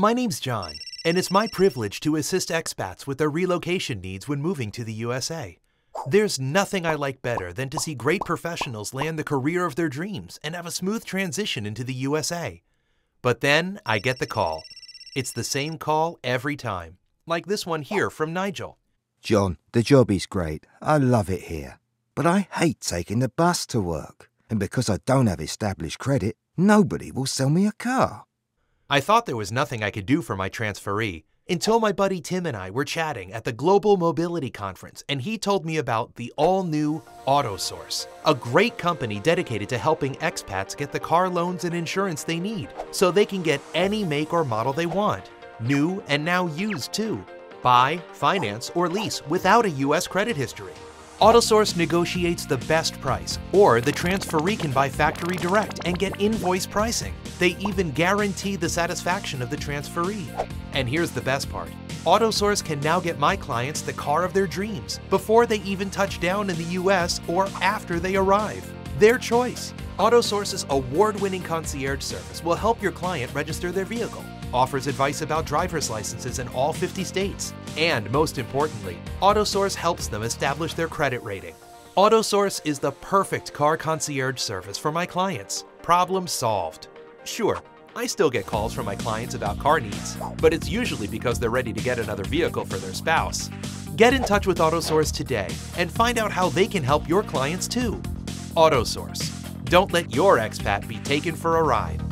My name's John, and it's my privilege to assist expats with their relocation needs when moving to the USA. There's nothing I like better than to see great professionals land the career of their dreams and have a smooth transition into the USA. But then I get the call. It's the same call every time, like this one here from Nigel. John, the job is great. I love it here. But I hate taking the bus to work. And because I don't have established credit, nobody will sell me a car. I thought there was nothing I could do for my transferee until my buddy Tim and I were chatting at the Global Mobility Conference, and he told me about the all-new AutoSource, a great company dedicated to helping expats get the car loans and insurance they need so they can get any make or model they want, new and now used too. Buy, finance, or lease without a U.S. credit history. AutoSource negotiates the best price, or the transferee can buy factory direct and get invoice pricing. They even guarantee the satisfaction of the transferee. And here's the best part. AutoSource can now get my clients the car of their dreams before they even touch down in the US or after they arrive. Their choice. AutoSource's award-winning concierge service will help your client register their vehicle, offers advice about driver's licenses in all 50 states, and most importantly, AutoSource helps them establish their credit rating. AutoSource is the perfect car concierge service for my clients. Problem solved. Sure, I still get calls from my clients about car needs, but it's usually because they're ready to get another vehicle for their spouse. Get in touch with AutoSource today and find out how they can help your clients too. AutoSource. Don't let your expat be taken for a ride.